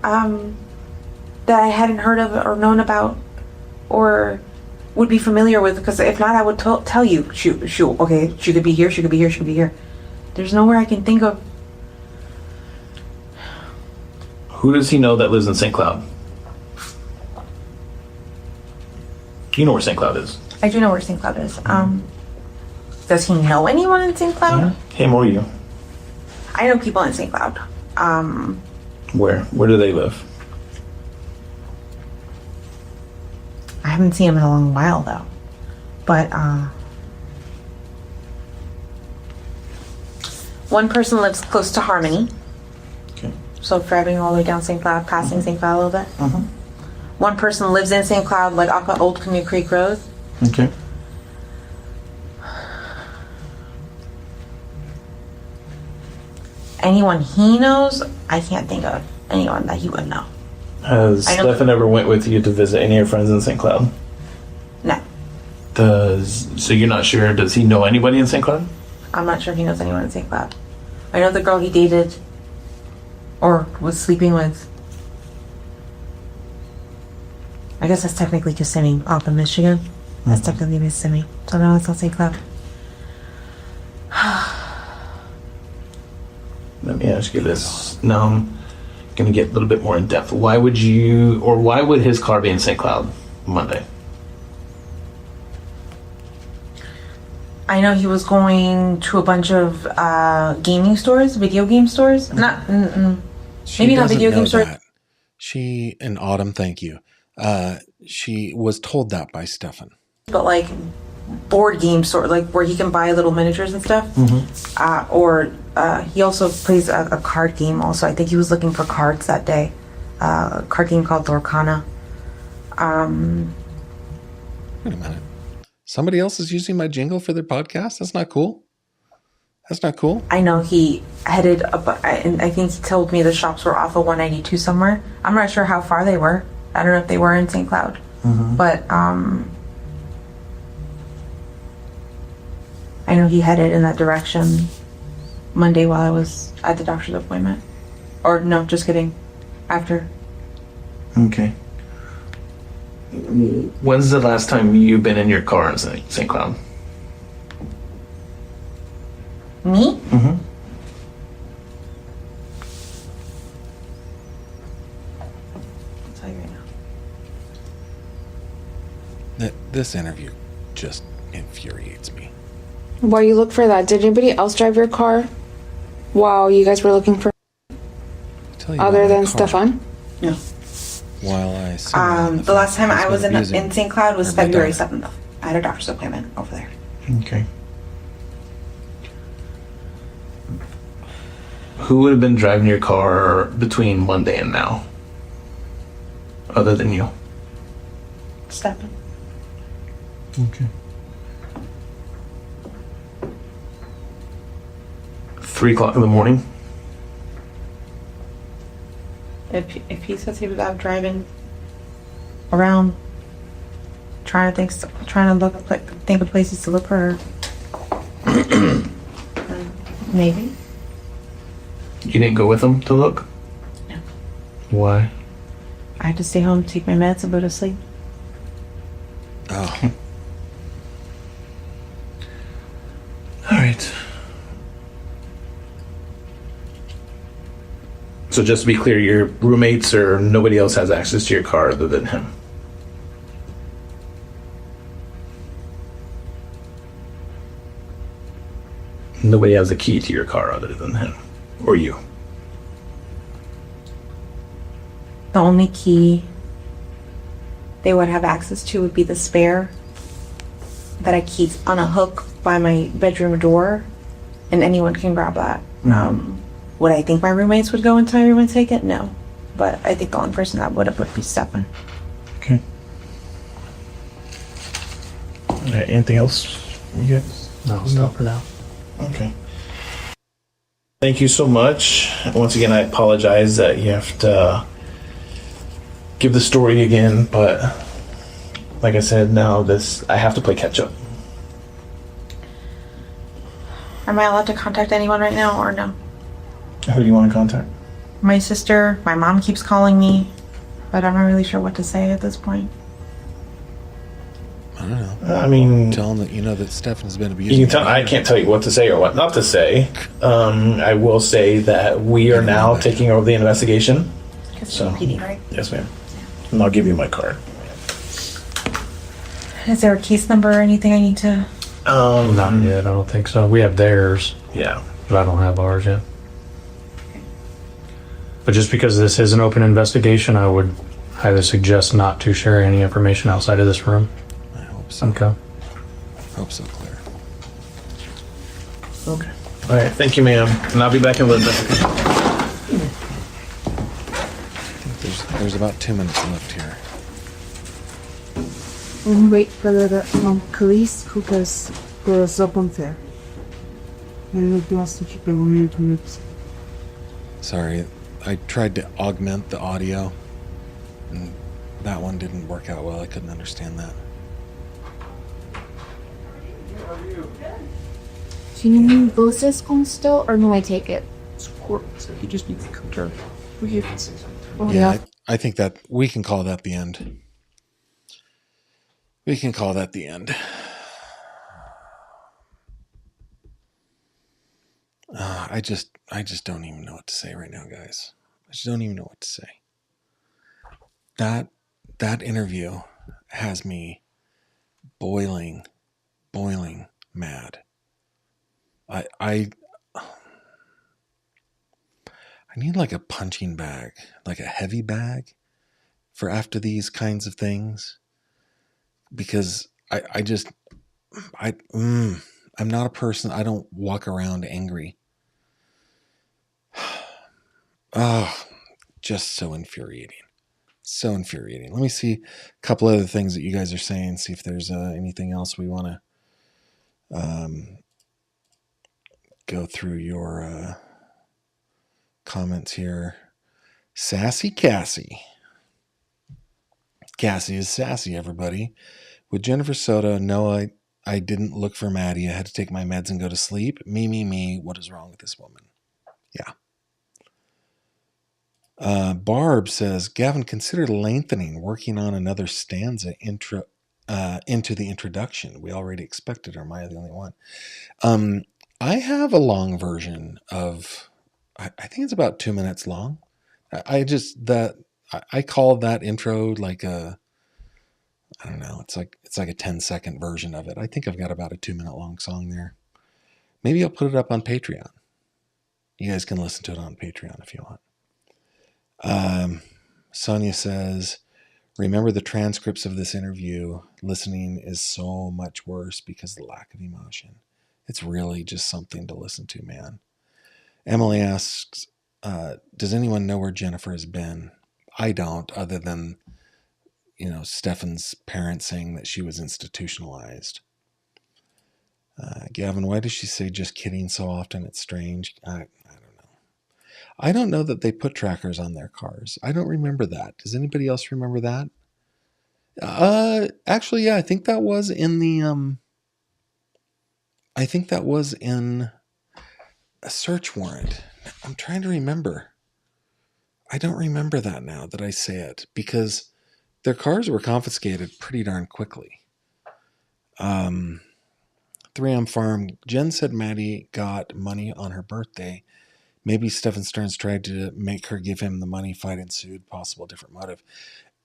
that I hadn't heard of or known about, or would be familiar with. Because if not, I would tell you. Shoot. Okay, she could be here. She could be here. She could be here. There's nowhere I can think of. Who does he know that lives in St. Cloud? You know where St. Cloud is. I do know where St. Cloud is. Does he know anyone in St. Cloud? Him or you? I know people in St. Cloud. Where? Where do they live? I haven't seen him in a long while though. But one person lives close to Harmony. Okay. So driving all the way down St. Cloud, passing St. Cloud a little bit. One person lives in St. Cloud, like off of Old Canoe Creek Road. Okay. Anyone he knows, I can't think of anyone that he would know. Has I know- Stefan ever went with you to visit any of your friends in St. Cloud? No, So you're not sure, does he know anybody in St. Cloud? I'm not sure if he knows anyone in St. Cloud. I know the girl he dated or was sleeping with. I guess that's technically Kissimmee off of Michigan. That's technically Kissimmee. So no, it's not St. Cloud. Let me ask you this. Now I'm going to get a little bit more in depth. Why would his car be in St. Cloud Monday? I know he was going to a bunch of gaming stores, video game stores. Not, She maybe not doesn't video game know stores. that. She and Autumn, thank you. She was told that by Stefan. But like board game store, like where he can buy little miniatures and stuff. Or he also plays a card game. Also, I think he was looking for cards that day. A card game called Lorcana. Wait a minute. Somebody else is using my jingle for their podcast? That's not cool. That's not cool. I know he headed up, and I think he told me the shops were off of 192 somewhere. I'm not sure how far they were. I don't know if they were in St. Cloud, but I know he headed in that direction Monday while I was at the doctor's appointment. Or no, just kidding. After. Okay. When's the last time you've been in your car in St. Cloud? Me? Mm-hmm. I'll tell you right now. This interview just infuriates me. While you look for that, did anybody else drive your car while you guys were looking for Tell you other about than my car Stefan? No. While I simulate The last time fact I was in abusing St. Cloud was my February daughter. 7th. I had a doctor's appointment over there. Okay. Who would have been driving your car between Monday and now? Other than you? Stefan. Okay. 3 o'clock in the morning? If he says he was out driving around, trying to think of places to look for her, maybe. You didn't go with him to look? No. Why? I had to stay home, take my meds, and go to sleep. Oh, All right. So just to be clear, your roommates or nobody else has access to your car other than him? Nobody has a key to your car other than him or you? The only key they would have access to would be the spare that I keep on a hook by my bedroom door, and anyone can grab that. Would I think my roommates would go into my room and take it? No. But I think the only person that would be Stefan. Okay. All right, anything else? You guys? No, stop for now. Okay. Thank you so much. Once again, I apologize that you have to give the story again, but like I said, now I have to play catch up. Am I allowed to contact anyone right now or no? Who do you want to contact? My sister, my mom keeps calling me, but I'm not really sure what to say at this point. I don't know. I mean, Tell them that you know that Stefan's been abusing. you can tell. I can't tell you what to say or what not to say. I will say that we are now taking over the investigation. So, PD, right? yes, ma'am. And I'll give you my card. Is there a case number or anything I need to? Not yet. I don't think so. We have theirs, Yeah. but I don't have ours yet. But just because this is an open investigation, I would highly suggest not to share any information outside of this room. I hope so. Okay. Hope so, Claire. Okay. All right. Thank you, ma'am. And I'll be back in a little bit. There's about 2 minutes left here. We wait for the police because goes up on there. And it wants to keep it moving. Sorry, I tried to augment the audio, and that one didn't work out well. I couldn't understand that. Do you need voices on still, or do I take it? You just need to compare. Yeah, I think that we can call that the end. We can call that the end. I just don't even know what to say right now, guys. I just don't even know what to say. That interview has me boiling mad. I need like a punching bag, like a heavy bag for after these kinds of things, because I'm not a person. I don't walk around angry. Oh, just so infuriating. So infuriating. Let me see a couple other things that you guys are saying, see if there's anything else we want to go through your comments here. Sassy Cassie. Cassie is sassy, everybody. With Jennifer Soto, no, I didn't look for Maddie. I had to take my meds and go to sleep. Me. What is wrong with this woman? Yeah. Barb says, Gavin, consider lengthening, working on another stanza into the introduction. We already expected, or am I the only one? I have a long version of, I think it's about 2 minutes long. I call that intro like a, I don't know, it's like a 10-second version of it. I think I've got about a 2-minute long song there. Maybe I'll put it up on Patreon. You guys can listen to it on Patreon if you want. Sonia says, remember the transcripts of this interview. Listening is so much worse because of the lack of emotion. It's really just something to listen to, man. Emily asks, does anyone know where Jennifer has been? I don't, other than, Stefan's parents saying that she was institutionalized. Gavin, why does she say just kidding so often? It's strange. I don't know. I don't know that they put trackers on their cars. I don't remember that. Does anybody else remember that? Actually, yeah, I think that was in the, a search warrant. I'm trying to remember. I don't remember that now that I say it, because their cars were confiscated pretty darn quickly. 3M Farm, Jen said Maddie got money on her birthday. Maybe Stephen Stearns tried to make her give him the money, fight ensued, possible different motive.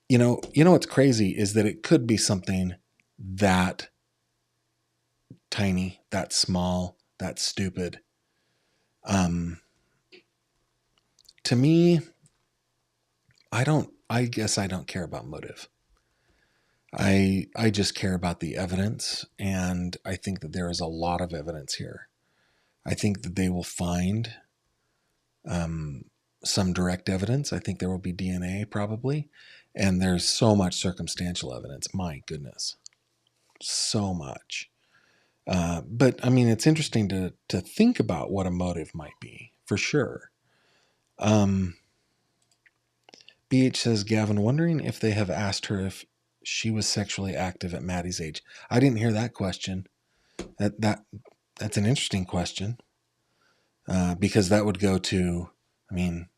You know what's crazy is that it could be something that tiny, that small, that stupid. To me, I guess I don't care about motive. I just care about the evidence, and I think that there is a lot of evidence here. I think that they will find some direct evidence. I think there will be DNA probably, and there's so much circumstantial evidence. My goodness, so much. But I mean, it's interesting to think about what a motive might be, for sure. BH says, Gavin, wondering if they have asked her if she was sexually active at Maddie's age. I didn't hear that question. That's an interesting question, because that would go to, I mean,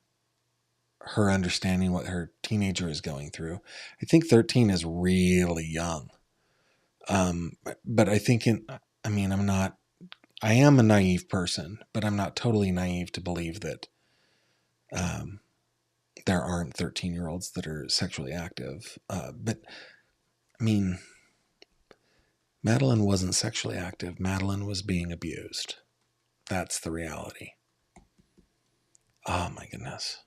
her understanding what her teenager is going through. I think 13 is really young. But I think I am a naive person, but I'm not totally naive to believe that there aren't 13-year-olds that are sexually active. But I mean, Madeline wasn't sexually active. Madeline was being abused. That's the reality. Oh my goodness.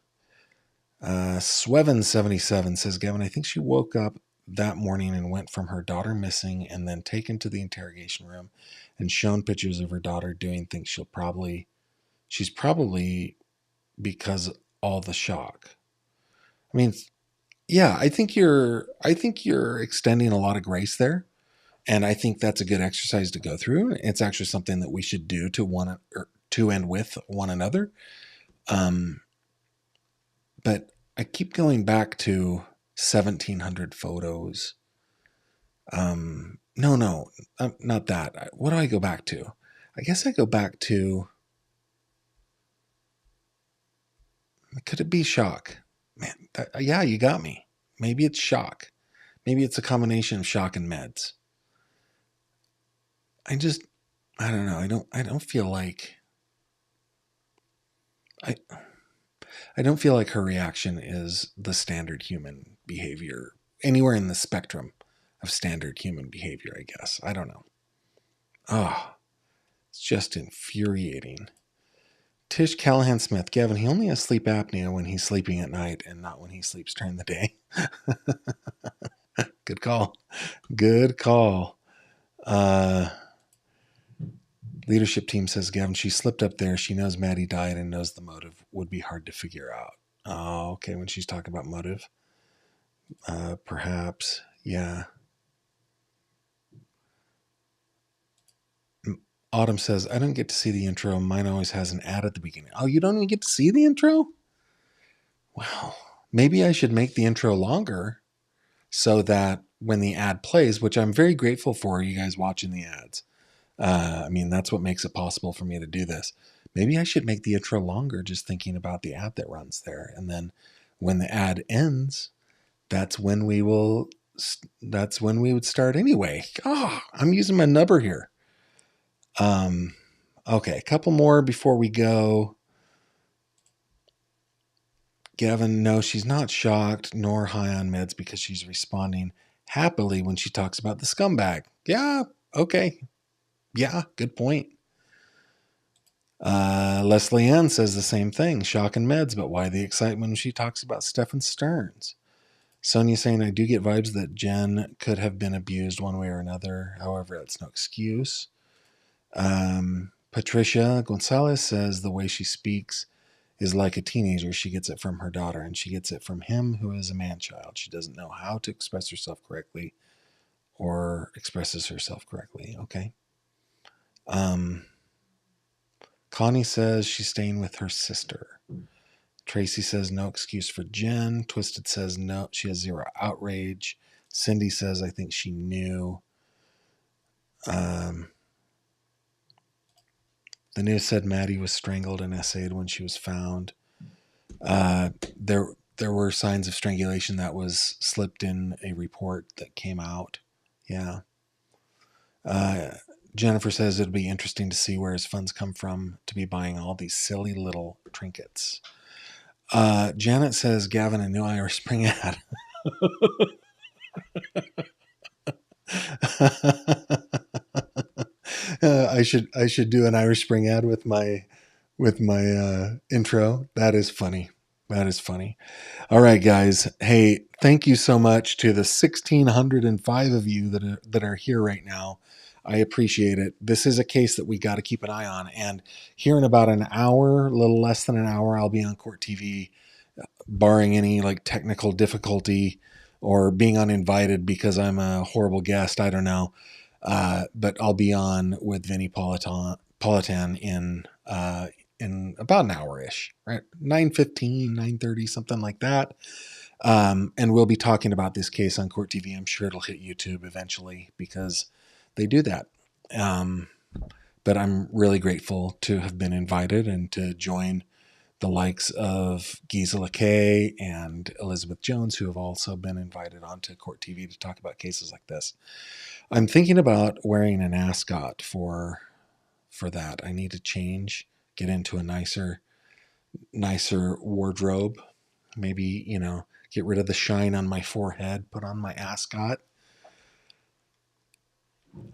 Sweven77 says, Gavin, I think she woke up that morning and went from her daughter missing and then taken to the interrogation room and shown pictures of her daughter doing things she's probably because all the shock. I mean, yeah, I think you're extending a lot of grace there, and I think that's a good exercise to go through. It's actually something that we should do to and with one another. But I keep going back to 1,700 photos. No, not that. What do I go back to? I guess I go back to, could it be shock? Man, yeah, you got me. Maybe it's shock. Maybe it's a combination of shock and meds. I don't know. I don't feel like her reaction is the standard human behavior, anywhere in the spectrum of standard human behavior, I guess. I don't know. Oh, it's just infuriating. Tish Callahan Smith, Gavin, he only has sleep apnea when he's sleeping at night and not when he sleeps during the day. Good call. Good call. Leadership team says, Gavin, she slipped up there. She knows Maddie died and knows the motive would be hard to figure out. Oh, okay. When she's talking about motive, perhaps. Yeah. Autumn says, I don't get to see the intro. Mine always has an ad at the beginning. Oh, you don't even get to see the intro? Wow. Maybe I should make the intro longer so that when the ad plays, which I'm very grateful for you guys watching the ads. I mean, that's what makes it possible for me to do this. Maybe I should make the intro longer just thinking about the ad that runs there. And then when the ad ends, that's when we would start anyway. Oh, I'm using my nubber here. Okay, a couple more before we go. Gavin, no, she's not shocked nor high on meds because she's responding happily when she talks about the scumbag. Yeah, okay. Yeah, good point. Leslie Ann says the same thing. Shock and meds, but why the excitement when she talks about Stephen Stearns? Sonia saying, I do get vibes that Jen could have been abused one way or another. However, that's no excuse. Patricia Gonzalez says the way she speaks is like a teenager. She gets it from her daughter, and she gets it from him, who is a man-child. She doesn't know how to express herself correctly or expresses herself correctly. Okay. Connie says she's staying with her sister. Tracy says no excuse for Jen. Twisted says no, she has zero outrage. Cindy says I think she knew. The news said Maddie was strangled and essayed when she was found. There were signs of strangulation that was slipped in a report that came out. Yeah. Jennifer says it'll be interesting to see where his funds come from to be buying all these silly little trinkets. Janet says Gavin, a new Irish Spring ad. I should do an Irish Spring ad with my intro. That is funny. That is funny. All right, guys. Hey, thank you so much to the 1,605 of you that are here right now. I appreciate it. This is a case that we got to keep an eye on. And here in about an hour, a little less than an hour, I'll be on Court TV, barring any like technical difficulty or being uninvited because I'm a horrible guest. I don't know. But I'll be on with Vinnie Politan in about an hour-ish, right? 9:15, 9:30, something like that. And we'll be talking about this case on Court TV. I'm sure it'll hit YouTube eventually because they do that. But I'm really grateful to have been invited and to join the likes of Gisela Kay and Elizabeth Jones, who have also been invited onto Court TV to talk about cases like this. I'm thinking about wearing an ascot for that. I need to change, get into a nicer wardrobe. Maybe, get rid of the shine on my forehead, put on my ascot.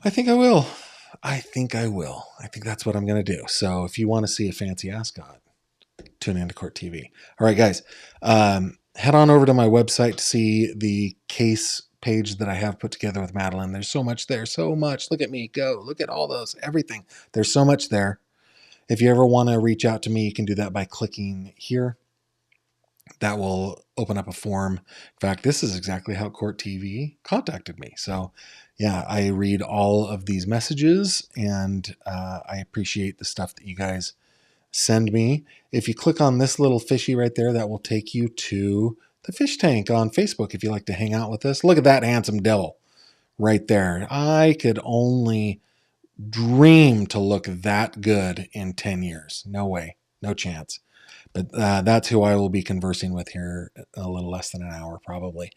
I think I will. I think that's what I'm going to do. So if you want to see a fancy ascot, tune into Court TV. All right, guys, head on over to my website to see the case page that I have put together with Madeline. There's so much there, so much. Look at me go. Look at all those, everything. There's so much there. If you ever want to reach out to me, you can do that by clicking here. That will open up a form. In fact, this is exactly how Court TV contacted me. So yeah, I read all of these messages and I appreciate the stuff that you guys send me. If you click on this little fishy right there, that will take you to the fish tank on Facebook if you like to hang out with us. Look at that handsome devil right there. I could only dream to look that good in 10 years. No way, no chance. But that's who I will be conversing with here a little less than an hour probably.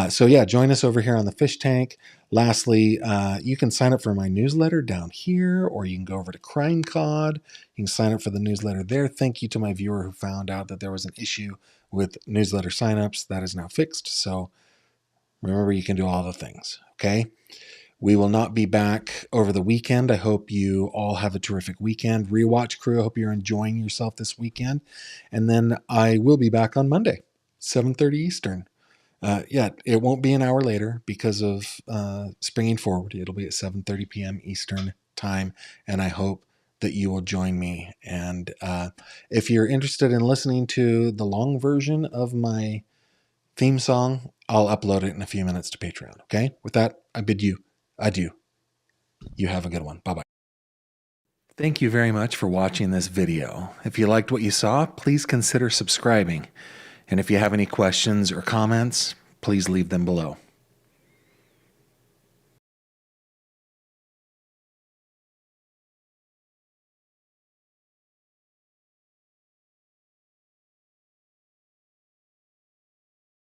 So yeah, join us over here on the fish tank. Lastly, you can sign up for my newsletter down here, or you can go over to CrimeCod. You can sign up for the newsletter there. Thank you to my viewer who found out that there was an issue with newsletter signups. That is now fixed. So remember, you can do all the things, okay? We will not be back over the weekend. I hope you all have a terrific weekend. Rewatch crew, I hope you're enjoying yourself this weekend. And then I will be back on Monday, 7:30 Eastern. It won't be an hour later because of springing forward. It'll be at 7:30 p.m. Eastern time. And I hope that you will join me. And if you're interested in listening to the long version of my theme song, I'll upload it in a few minutes to Patreon. Okay? With that, I bid you adieu. You have a good one. Bye-bye. Thank you very much for watching this video. If you liked what you saw, please consider subscribing. And if you have any questions or comments, please leave them below.